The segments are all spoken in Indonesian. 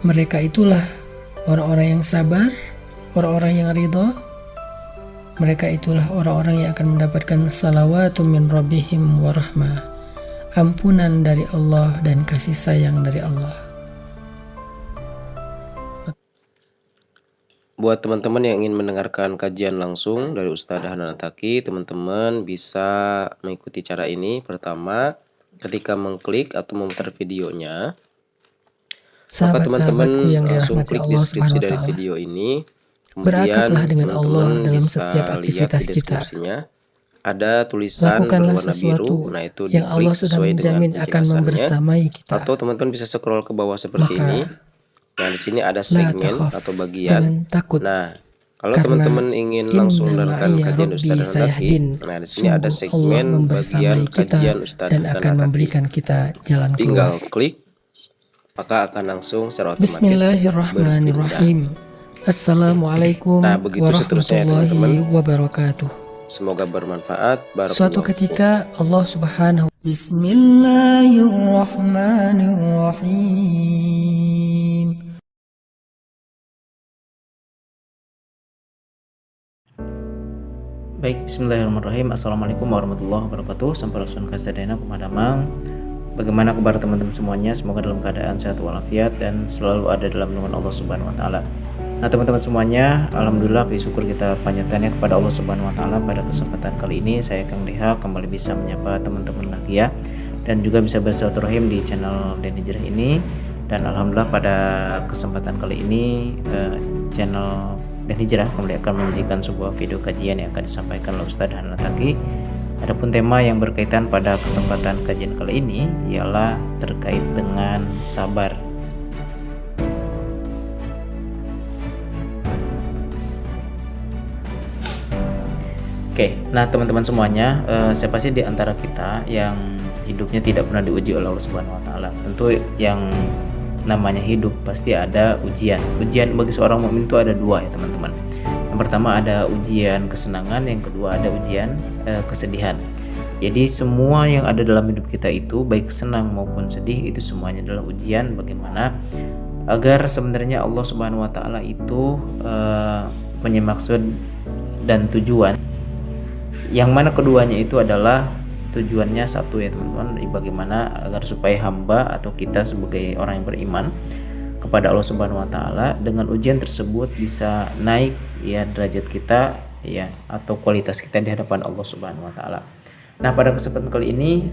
Mereka itulah orang-orang yang sabar, orang-orang yang ridho. Mereka itulah orang-orang yang akan mendapatkan salawatu min rabbihim warahmah, ampunan dari Allah dan kasih sayang dari Allah. Buat teman-teman yang ingin mendengarkan kajian langsung dari Ustadz Hanan Attaqi, teman-teman bisa mengikuti cara ini. Pertama, ketika mengklik atau memutar videonya, maka teman-teman Sahabat-sahabatku yang langsung dirahmati klik Allah deskripsi Subhanahu wa dari Ta'ala, video ini. berakatlah Kemudian dengan Allah teman-teman dalam bisa setiap lihat aktivitas di kita. deskripsinya. Ada tulisan Lakukanlah berwarna biru, sesuatu nah itu yang diklik Allah sudah sesuai dengan menjamin akan penjelasannya. membersamai kita. Atau teman-teman bisa scroll ke bawah seperti ini. Maka, Nah, di sini ada la segmen takhaf, atau bagian. jangan takut, Nah, kalau karena teman-teman ingin langsung inna mendengarkan ma'iya kajian Rabbi Ustadz Hanan Attaqi, sayahdin. nah di sini ada Sungguh Allah segmen bagian membersamai kita kajian Ustadz dan Hanan akan Attaqi. memberikan kita jalan Tinggal keluar. klik, maka akan langsung secara otomatis berpindah. Bismillahirrahmanirrahim. Assalamualaikum Nah, begitu seterusnya ya teman-teman. warahmatullahi wabarakatuh. Semoga bermanfaat. Suatu Barakallahu. ketika Allah Subhanahu Bismillahirrahmanirrahim. Baik, bismillahirrahmanirrahim. Assalamualaikum warahmatullahi wabarakatuh. Sampurasun kasadana kumadamang. Bagaimana kabar teman-teman semuanya? Semoga dalam keadaan sehat walafiat dan selalu ada dalam lindungan Allah Subhanahu wa taala. Nah, teman-teman semuanya, alhamdulillah puji syukur kita panjatannya kepada Allah Subhanahu wa taala. Pada kesempatan kali ini saya Kang Deha kembali bisa menyapa teman-teman lagi ya, dan juga bisa bersilaturahim di channel Den Hijrah ini. Dan alhamdulillah pada kesempatan kali ini channel Den Hijrah kembali akan menyajikan sebuah video kajian yang akan disampaikan oleh Ustadz Hanan Attaqi. Adapun tema yang berkaitan pada kesempatan kajian kali ini ialah terkait dengan sabar. Oke, nah teman-teman semuanya, siapa sih di antara kita yang hidupnya tidak pernah diuji oleh Allah Subhanahu wa taala? Tentu yang namanya hidup pasti ada ujian. Ujian bagi seorang mukmin itu ada dua ya teman-teman. Yang pertama ada ujian kesenangan, yang kedua ada ujian kesedihan. Jadi semua yang ada dalam hidup kita itu baik senang maupun sedih itu semuanya adalah ujian bagaimana agar sebenarnya Allah Subhanahu wa taala itu punya maksud dan tujuan. Yang mana keduanya itu adalah tujuannya satu ya teman-teman, bagaimana agar supaya hamba atau kita sebagai orang yang beriman kepada Allah Subhanahu wa taala dengan ujian tersebut bisa naik ya derajat kita ya atau kualitas kita di hadapan Allah Subhanahu wa taala. Nah, pada kesempatan kali ini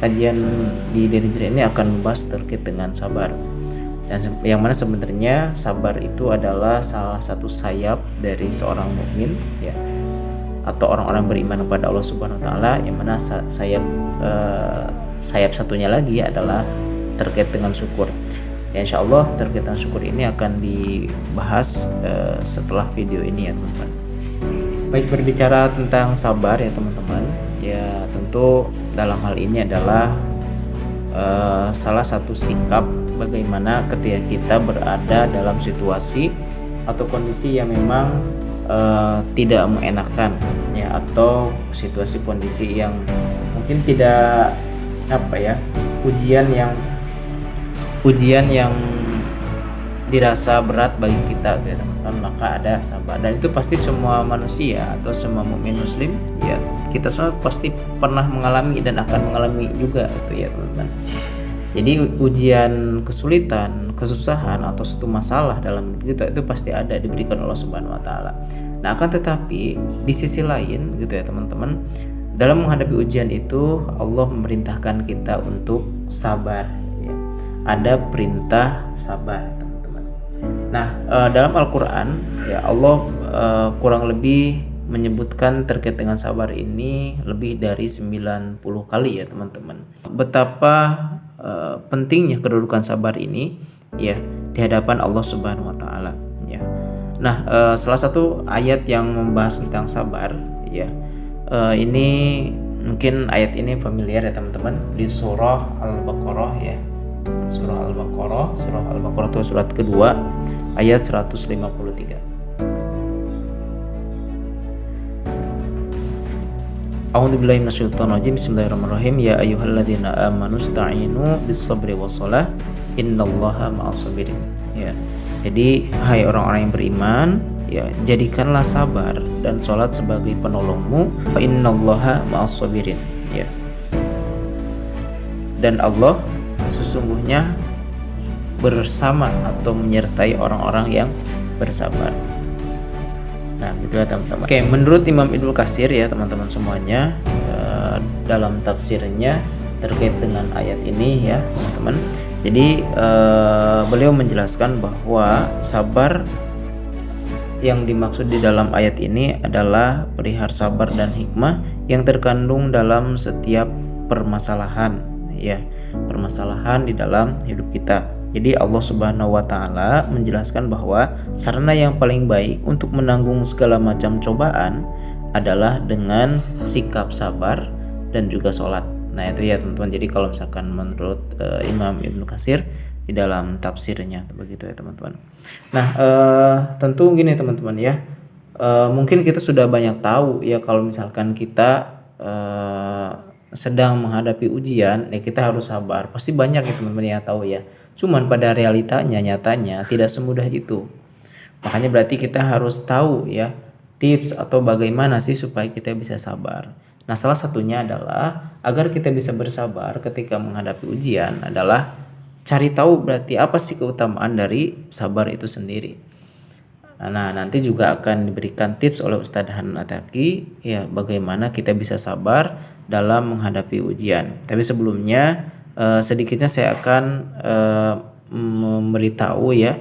kajian di Den Hijrah ini akan membahas terkait dengan sabar. Dan yang mana sebenarnya sabar itu adalah salah satu sayap dari seorang mukmin ya, atau orang-orang beriman kepada Allah Subhanahu wa taala, yang mana sayap satunya lagi adalah terkait dengan syukur. Ya, insya Allah terkait dengan syukur ini akan dibahas setelah video ini ya teman-teman. Baik, berbicara tentang sabar ya teman-teman, ya tentu dalam hal ini adalah salah satu sikap bagaimana ketika kita berada dalam situasi atau kondisi yang memang tidak mengenakan ya, atau situasi kondisi yang mungkin tidak ujian yang dirasa berat bagi kita ya teman-teman, maka ada sabar. Dan itu pasti semua manusia atau semua mukmin muslim ya, kita semua pasti pernah mengalami dan akan mengalami juga itu ya teman-teman. Jadi ujian, kesulitan, kesusahan atau satu masalah dalam hidup kita itu pasti ada, diberikan Allah Subhanahu wa taala. Nah, akan tetapi di sisi lain gitu ya teman-teman, dalam menghadapi ujian itu Allah memerintahkan kita untuk sabar ya. Ada perintah sabar teman-teman. Nah, dalam Al-Qur'an ya Allah kurang lebih menyebutkan terkait dengan sabar ini lebih dari 90 kali ya teman-teman. Betapa pentingnya kedudukan sabar ini ya di hadapan Allah Subhanahu wa taala ya. Nah, salah satu ayat yang membahas tentang sabar ya, ini mungkin ayat ini familiar ya teman-teman, di surah Al-Baqarah ya. Surah Al-Baqarah itu surat kedua ayat 153. A'udzubillahi minasyaitonirrajim. Bismillahirrahmanirrahim. Ya ayyuhalladzina amanu sta'inu bis-sabri was-shalah innallaha ma'as-sabirin. Ya. Jadi hai orang-orang yang beriman, ya jadikanlah sabar dan sholat sebagai penolongmu. Innallaha ma'as-sabirin. Ya. Dan Allah sesungguhnya bersama atau menyertai orang-orang yang bersabar. Nah, gitu ya teman-teman. Oke, menurut Imam Ibnu Katsir ya teman-teman semuanya, dalam tafsirnya terkait dengan ayat ini ya teman-teman. Jadi beliau menjelaskan bahwa sabar yang dimaksud di dalam ayat ini adalah perihal sabar dan hikmah yang terkandung dalam setiap permasalahan ya, permasalahan di dalam hidup kita. Jadi Allah Subhanahu wa taala menjelaskan bahwa sarana yang paling baik untuk menanggung segala macam cobaan adalah dengan sikap sabar dan juga sholat. Nah itu ya teman-teman. Jadi kalau misalkan menurut Imam Ibnu Katsir di dalam tafsirnya begitu ya teman-teman. Nah tentu gini teman-teman ya, mungkin kita sudah banyak tahu ya kalau misalkan kita sedang menghadapi ujian ya kita harus sabar. Pasti banyak ya teman-teman yang tahu ya. Cuman pada realitanya nyatanya tidak semudah itu. Makanya berarti kita harus tahu ya tips atau bagaimana sih supaya kita bisa sabar. Nah salah satunya adalah agar kita bisa bersabar ketika menghadapi ujian adalah cari tahu berarti apa sih keutamaan dari sabar itu sendiri. Nah nanti juga akan diberikan tips oleh Ustadz Hanan Ataki ya bagaimana kita bisa sabar dalam menghadapi ujian. Tapi sebelumnya sedikitnya saya akan memberitahu ya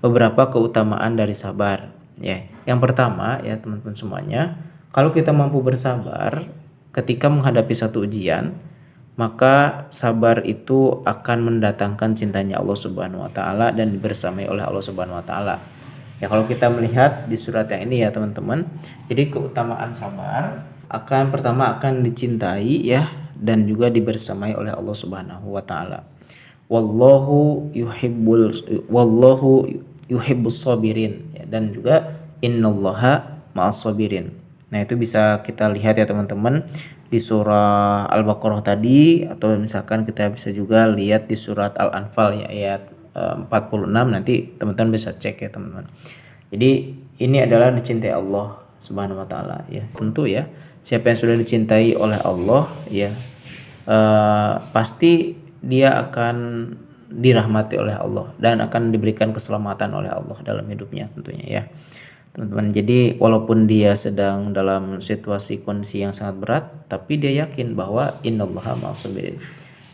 beberapa keutamaan dari sabar ya. Yang pertama ya teman-teman semuanya, kalau kita mampu bersabar ketika menghadapi satu ujian, maka sabar itu akan mendatangkan cintanya Allah Subhanahu wa taala dan dibersamai oleh Allah Subhanahu wa taala. Ya kalau kita melihat di surat yang ini ya teman-teman, jadi keutamaan sabar pertama akan dicintai ya dan juga dibersamai oleh Allah Subhanahu wa taala. Wallahu yuhibbus sabirin ya, dan juga innallaha ma'as sabirin. Nah, itu bisa kita lihat ya teman-teman di surah Al-Baqarah tadi, atau misalkan kita bisa juga lihat di surat Al-Anfal ya ayat 46, nanti teman-teman bisa cek ya teman-teman. Jadi ini adalah dicintai Allah Subhanahu wa taala ya. Tentu ya siapa yang sudah dicintai oleh Allah ya pasti dia akan dirahmati oleh Allah dan akan diberikan keselamatan oleh Allah dalam hidupnya tentunya ya teman-teman. Jadi walaupun dia sedang dalam situasi kondisi yang sangat berat, tapi dia yakin bahwa innallaha ma'as-sabirin.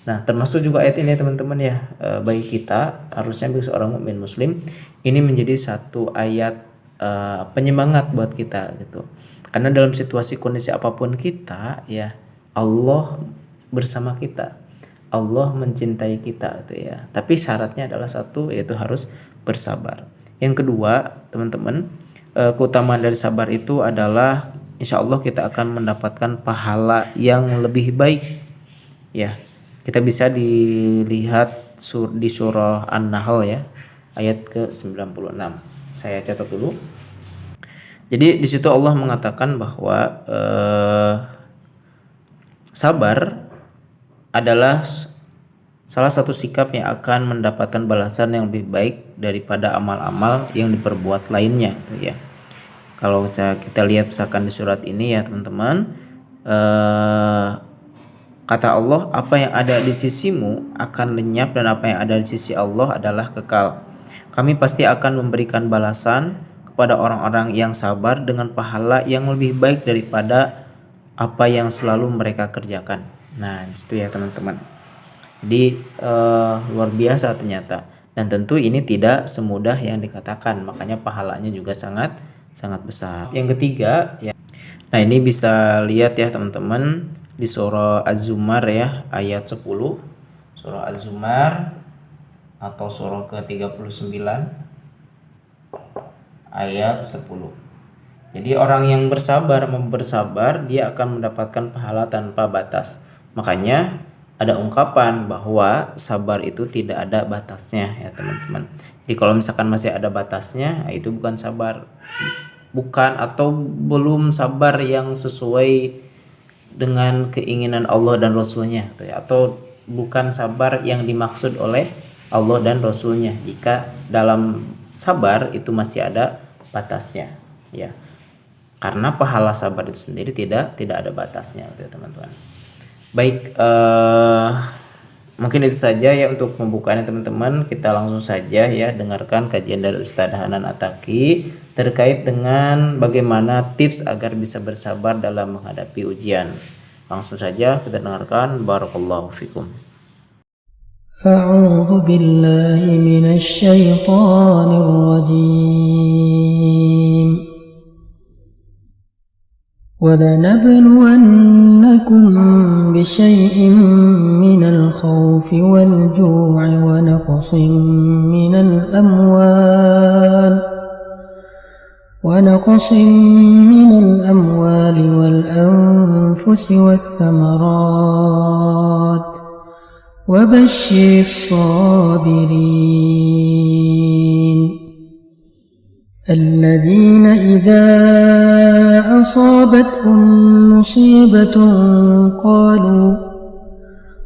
Nah termasuk juga ayat ini teman-teman ya, bagi kita harusnya bagi seorang mukmin muslim ini menjadi satu ayat penyemangat buat kita gitu. Karena dalam situasi kondisi apapun kita ya Allah bersama kita, Allah mencintai kita itu ya. Tapi syaratnya adalah satu, yaitu harus bersabar. Yang kedua teman-teman, keutamaan dari sabar itu adalah insya Allah kita akan mendapatkan pahala yang lebih baik ya. Kita bisa dilihat di surah An-Nahl ya ayat ke-96. Saya catat dulu. Jadi di situ Allah mengatakan bahwa sabar adalah salah satu sikap yang akan mendapatkan balasan yang lebih baik daripada amal-amal yang diperbuat lainnya ya. Kalau kita lihat misalkan di surat ini ya teman-teman, kata Allah, apa yang ada di sisimu akan lenyap dan apa yang ada di sisi Allah adalah kekal. Kami pasti akan memberikan balasan kepada orang-orang yang sabar dengan pahala yang lebih baik daripada apa yang selalu mereka kerjakan. Nah itu ya teman-teman. Jadi luar biasa ternyata, dan tentu ini tidak semudah yang dikatakan, makanya pahalanya juga sangat besar. Yang ketiga ya, nah ini bisa lihat ya teman-teman di surah Az-Zumar ya ayat 10, surah Az-Zumar atau surah ke-39 ayat 10. Jadi orang yang bersabar dia akan mendapatkan pahala tanpa batas. Makanya ada ungkapan bahwa sabar itu tidak ada batasnya ya teman-teman. Jadi kalau misalkan masih ada batasnya, itu bukan sabar. Bukan atau belum sabar yang sesuai dengan keinginan Allah dan Rasulnya, atau bukan sabar yang dimaksud oleh Allah dan Rasulnya jika dalam sabar itu masih ada batasnya, ya, karena pahala sabar itu sendiri tidak ada batasnya, teman-teman. Baik, mungkin itu saja ya untuk pembukaannya teman-teman. Kita langsung saja ya dengarkan kajian dari Ustadz Hanan Attaqi terkait dengan bagaimana tips agar bisa bersabar dalam menghadapi ujian. Langsung saja kita dengarkan. Barakallahu fikum. A'udzu billahi minasy syaithanir rajim. وَلَنَبْلُوَنَّكُمْ بِشَيْءٍ مِّنَ الْخَوْفِ وَالْجُوعِ وَنَقْصٍ مِّنَ الْأَمْوَالِ وَالْأَنفُسِ وَالثَّمَرَاتِ وَبَشِّرِ الصَّابِرِينَ الذين إذا أصابتهم مصيبة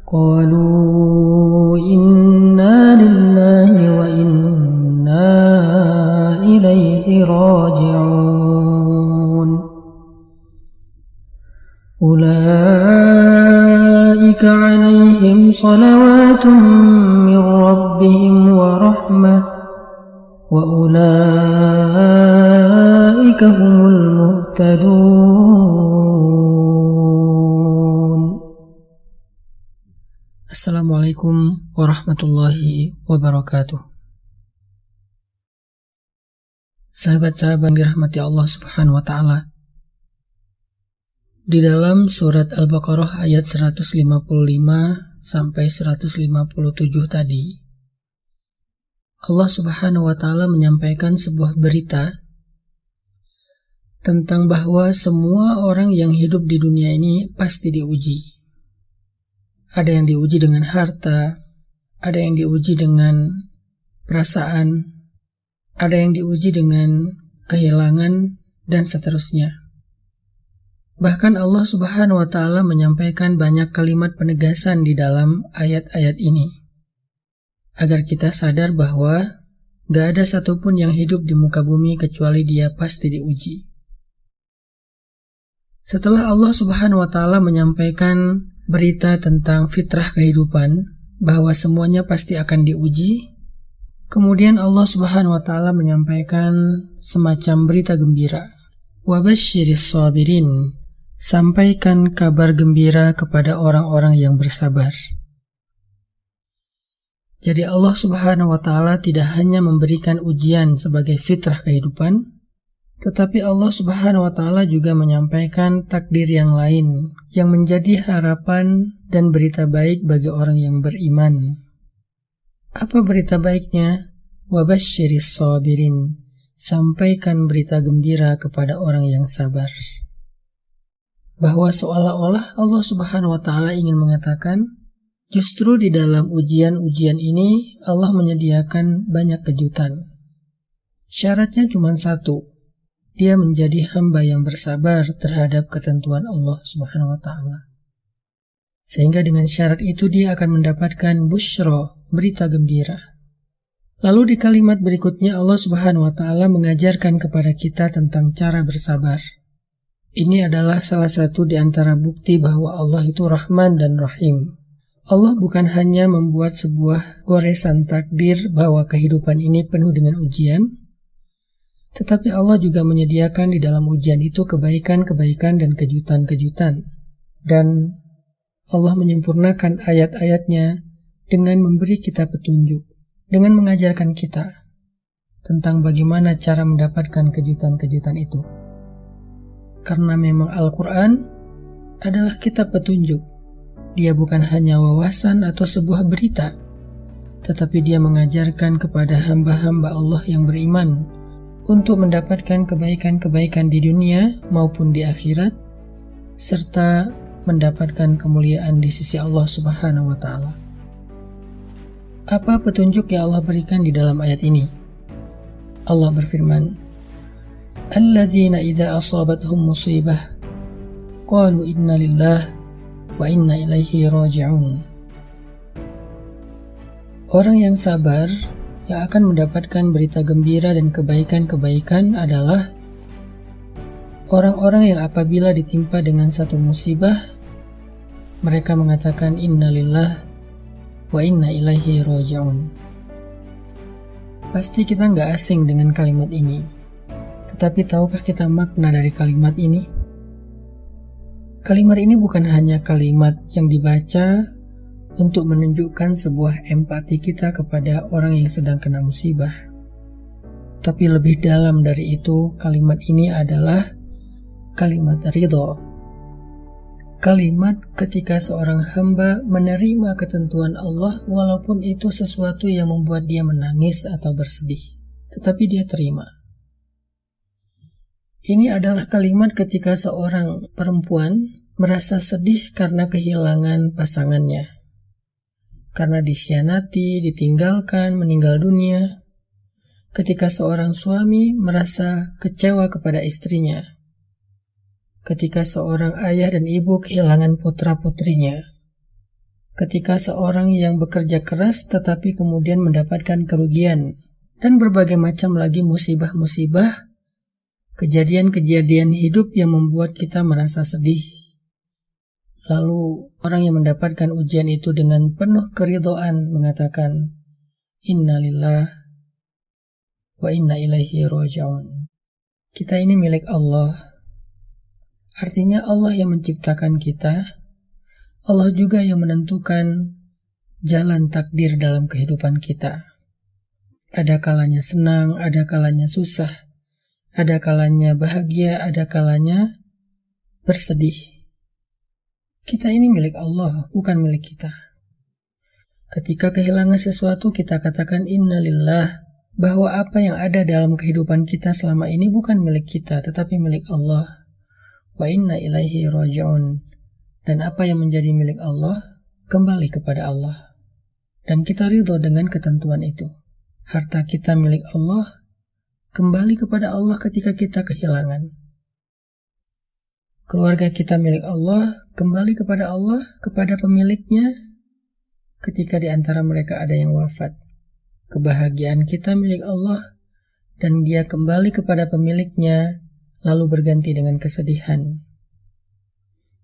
قالوا إنا لله وإنا إليه راجعون أولئك عليهم صلوات من ربهم ورحمة وأولئك هم المهتدون. Assalamualaikum warahmatullahi wabarakatuh. Sahabat-sahabat yang dirahmati Allah Subhanahu wa taala. Di dalam surat Al-Baqarah ayat 155 sampai 157 tadi, Allah Subhanahu wa taala menyampaikan sebuah berita tentang bahwa semua orang yang hidup di dunia ini pasti diuji. Ada yang diuji dengan harta, ada yang diuji dengan perasaan, ada yang diuji dengan kehilangan, dan seterusnya. Bahkan Allah Subhanahu wa taala menyampaikan banyak kalimat penegasan di dalam ayat-ayat ini, agar kita sadar bahwa gak ada satupun yang hidup di muka bumi kecuali dia pasti diuji. Setelah Allah Subhanahu wa taala menyampaikan berita tentang fitrah kehidupan, bahwa semuanya pasti akan diuji, kemudian Allah Subhanahu wa taala menyampaikan semacam berita gembira. Wabasyiris sabirin, sampaikan kabar gembira kepada orang-orang yang bersabar. Jadi Allah Subhanahu wa taala tidak hanya memberikan ujian sebagai fitrah kehidupan, tetapi Allah Subhanahu wa taala juga menyampaikan takdir yang lain yang menjadi harapan dan berita baik bagi orang yang beriman. Apa berita baiknya? Wabasyiris sabirin, sampaikan berita gembira kepada orang yang sabar. Bahwa seolah-olah Allah Subhanahu wa taala ingin mengatakan, justru di dalam ujian-ujian ini Allah menyediakan banyak kejutan. Syaratnya cuma satu, dia menjadi hamba yang bersabar terhadap ketentuan Allah Subhanahu wa taala. Sehingga dengan syarat itu dia akan mendapatkan busyra, berita gembira. Lalu di kalimat berikutnya Allah Subhanahu wa taala mengajarkan kepada kita tentang cara bersabar. Ini adalah salah satu di antara bukti bahwa Allah itu Rahman dan Rahim. Allah bukan hanya membuat sebuah goresan takdir bahwa kehidupan ini penuh dengan ujian, tetapi Allah juga menyediakan di dalam ujian itu kebaikan-kebaikan dan kejutan-kejutan. Dan Allah menyempurnakan ayat-ayatnya dengan memberi kita petunjuk, dengan mengajarkan kita tentang bagaimana cara mendapatkan kejutan-kejutan itu. Karena memang Al-Quran adalah kitab petunjuk. Dia bukan hanya wawasan atau sebuah berita, tetapi dia mengajarkan kepada hamba-hamba Allah yang beriman untuk mendapatkan kebaikan-kebaikan di dunia maupun di akhirat, serta mendapatkan kemuliaan di sisi Allah Subhanahu wa taala. Apa petunjuk yang Allah berikan di dalam ayat ini? Allah berfirman, "Alladzina idza asabatuhum musibah qalu inna lillahi wa inna ilaihi raji'un. Orang yang sabar yang akan mendapatkan berita gembira dan kebaikan-kebaikan adalah orang-orang yang apabila ditimpa dengan satu musibah, mereka mengatakan inna lillahi wa inna ilaihi raji'un. Pasti kita nggak asing dengan kalimat ini. Tetapi tahukah kita makna dari kalimat ini? Kalimat ini bukan hanya kalimat yang dibaca untuk menunjukkan sebuah empati kita kepada orang yang sedang kena musibah. Tapi lebih dalam dari itu, kalimat ini adalah kalimat ridho. Kalimat ketika seorang hamba menerima ketentuan Allah walaupun itu sesuatu yang membuat dia menangis atau bersedih, tetapi dia terima. Ini adalah kalimat ketika seorang perempuan merasa sedih karena kehilangan pasangannya, karena dikhianati, ditinggalkan, meninggal dunia. Ketika seorang suami merasa kecewa kepada istrinya, ketika seorang ayah dan ibu kehilangan putra-putrinya, ketika seorang yang bekerja keras tetapi kemudian mendapatkan kerugian, dan berbagai macam lagi musibah-musibah, kejadian-kejadian hidup yang membuat kita merasa sedih. Lalu orang yang mendapatkan ujian itu dengan penuh keridhaan mengatakan inna lillahi wa inna ilaihi raji'un. Kita ini milik Allah. Artinya Allah yang menciptakan kita. Allah juga yang menentukan jalan takdir dalam kehidupan kita. Ada kalanya senang, ada kalanya susah, ada kalanya bahagia, ada kalanya bersedih. Kita ini milik Allah, bukan milik kita. Ketika kehilangan sesuatu, kita katakan inna lillah, bahwa apa yang ada dalam kehidupan kita selama ini bukan milik kita, tetapi milik Allah. Wa inna ilaihi raji'un. Dan apa yang menjadi milik Allah, kembali kepada Allah. Dan kita ridho dengan ketentuan itu. Harta kita milik Allah, kembali kepada Allah ketika kita kehilangan. Keluarga kita milik Allah, kembali kepada Allah, kepada pemiliknya, ketika di antara mereka ada yang wafat. Kebahagiaan kita milik Allah, dan dia kembali kepada pemiliknya, lalu berganti dengan kesedihan.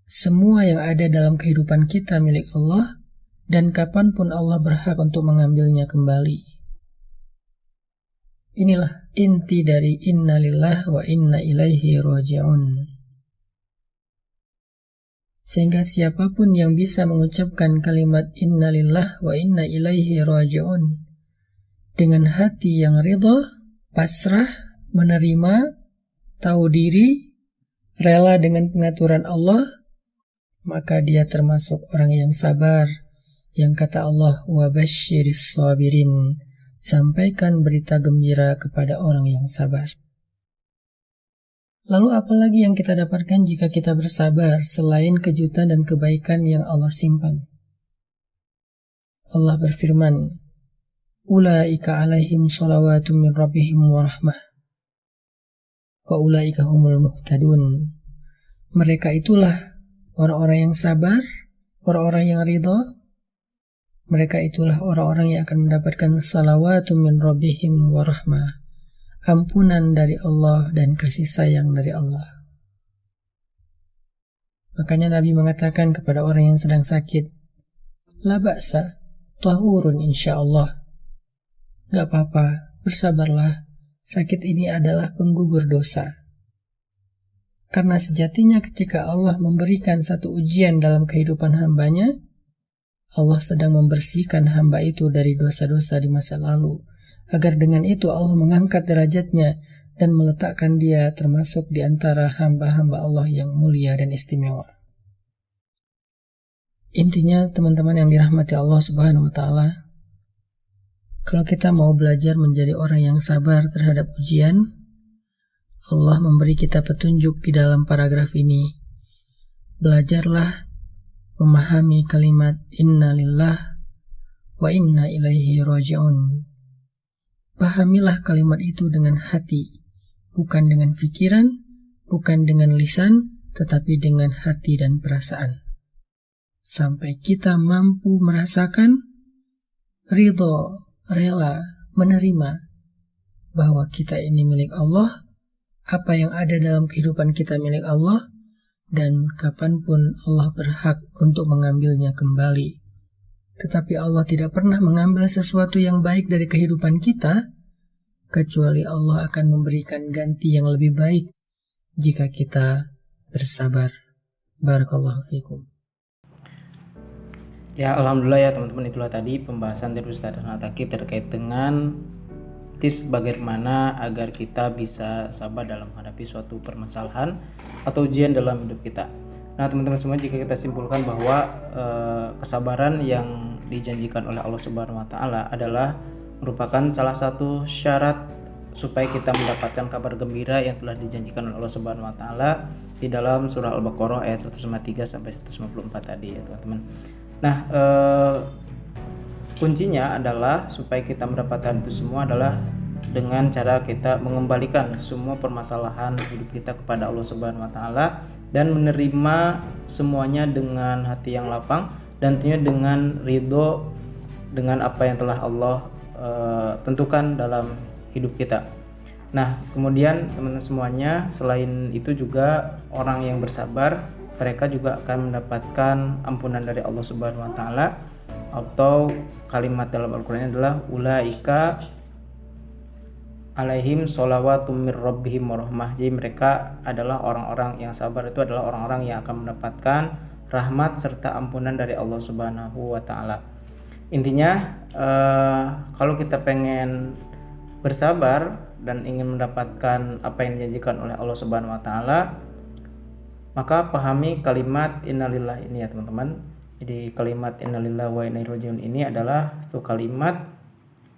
Semua yang ada dalam kehidupan kita milik Allah, dan kapanpun Allah berhak untuk mengambilnya kembali. Inilah inti dari inna lillahi wa inna ilaihi raji'un. Sehingga siapapun yang bisa mengucapkan kalimat inna lillahi wa inna ilaihi raji'un dengan hati yang ridha, pasrah, menerima, tahu diri, rela dengan pengaturan Allah, maka dia termasuk orang yang sabar, yang kata Allah wa basyiris sabirin, sampaikan berita gembira kepada orang yang sabar. Lalu apa lagi yang kita dapatkan jika kita bersabar selain kejutan dan kebaikan yang Allah simpan? Allah berfirman, ulaika alaihim salawatun min rabbihim wa rahmah wa ulaika humul muhtadun. Mereka itulah orang-orang yang sabar, orang-orang yang ridha. Mereka itulah orang-orang yang akan mendapatkan salawatun min rabbihim wa rahmah, ampunan dari Allah dan kasih sayang dari Allah. Makanya Nabi mengatakan kepada orang yang sedang sakit, la ba'sa, tahurun insyaallah. Gak apa-apa, bersabarlah, sakit ini adalah penggugur dosa. Karena sejatinya ketika Allah memberikan satu ujian dalam kehidupan hambanya, Allah sedang membersihkan hamba itu dari dosa-dosa di masa lalu, agar dengan itu Allah mengangkat derajatnya dan meletakkan dia termasuk di antara hamba-hamba Allah yang mulia dan istimewa. Intinya teman-teman yang dirahmati Allah Subhanahu wa Ta'ala, kalau kita mau belajar menjadi orang yang sabar terhadap ujian, Allah memberi kita petunjuk di dalam paragraf ini. Belajarlah memahami kalimat inna lillah wa inna ilaihi raji'un. Pahamilah kalimat itu dengan hati, bukan dengan pikiran, bukan dengan lisan, tetapi dengan hati dan perasaan. Sampai kita mampu merasakan ridho, rela, menerima bahwa kita ini milik Allah, apa yang ada dalam kehidupan kita milik Allah, dan kapanpun Allah berhak untuk mengambilnya kembali. Tetapi Allah tidak pernah mengambil sesuatu yang baik dari kehidupan kita, kecuali Allah akan memberikan ganti yang lebih baik jika kita bersabar. Barakallahu fikum. Ya, alhamdulillah ya teman-teman, itulah tadi pembahasan dari Ustaz Ataki terkait dengan tips bagaimana agar kita bisa sabar dalam menghadapi suatu permasalahan atau ujian dalam hidup kita. Nah teman-teman semua, jika kita simpulkan bahwa kesabaran yang dijanjikan oleh Allah Subhanahu wa Ta'ala adalah merupakan salah satu syarat supaya kita mendapatkan kabar gembira yang telah dijanjikan oleh Allah Subhanahu wa Ta'ala di dalam surah Al-Baqarah ayat 153 sampai 154 tadi ya teman-teman. Nah, kuncinya adalah supaya kita mendapatkan itu semua adalah dengan cara kita mengembalikan semua permasalahan hidup kita kepada Allah Subhanahu wa Ta'ala dan menerima semuanya dengan hati yang lapang dan tentunya dengan ridho dengan apa yang telah Allah tentukan dalam hidup kita. Nah, kemudian teman-teman semuanya, selain itu juga orang yang bersabar, mereka juga akan mendapatkan ampunan dari Allah Subhanahu wa Ta'ala, atau kalimat dalam Al-Quran adalah ulaika alaihim sholawatu mir rabbihim warahmah. Jadi mereka adalah orang-orang yang sabar, itu adalah orang-orang yang akan mendapatkan rahmat serta ampunan dari Allah Subhanahu wa Ta'ala. Intinya kalau kita pengen bersabar dan ingin mendapatkan apa yang dijanjikan oleh Allah Subhanahu wa Ta'ala, maka pahami kalimat innalillah ini ya teman-teman. Jadi kalimat innalillahi wa inna ilaihi raji'un ini adalah satu kalimat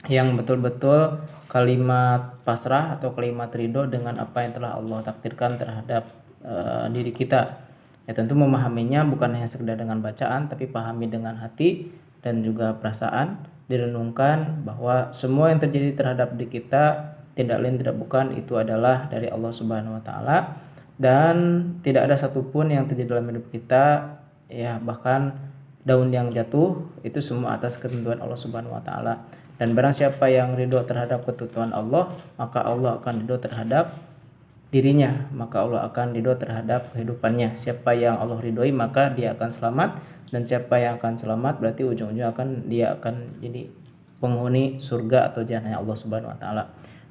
yang betul-betul kalimat pasrah atau kalimat ridho dengan apa yang telah Allah takdirkan terhadap diri kita. Ya tentu memahaminya bukan hanya sekedar dengan bacaan, tapi pahami dengan hati dan juga perasaan, direnungkan bahwa semua yang terjadi terhadap diri kita tidak lain tidak bukan itu adalah dari Allah Subhanahu wa Ta'ala, dan tidak ada satupun yang terjadi dalam hidup kita, ya bahkan daun yang jatuh itu semua atas ketentuan Allah Subhanahu wa Ta'ala. Dan barang siapa yang ridho terhadap ketentuan Allah, maka Allah akan ridho terhadap dirinya, maka Allah akan ridho terhadap kehidupannya. Siapa yang Allah ridhoi maka dia akan selamat, dan siapa yang akan selamat berarti ujung-ujungnya dia akan jadi penghuni surga atau jannah Allah Subhanahu wa Ta'ala.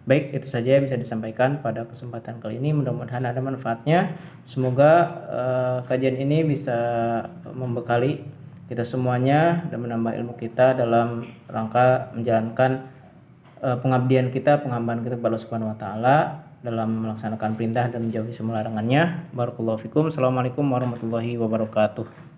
Baik, itu saja yang bisa disampaikan pada kesempatan kali ini. Mudah-mudahan ada manfaatnya. Semoga kajian ini bisa membekali kita semuanya dan menambah ilmu kita dalam rangka menjalankan pengabdian kita, penghambaan kita kepada Allah Subhanahu wa Ta'ala dalam melaksanakan perintah dan menjauhi semua larangannya. Barakallahu fikum. Assalamualaikum warahmatullahi wabarakatuh.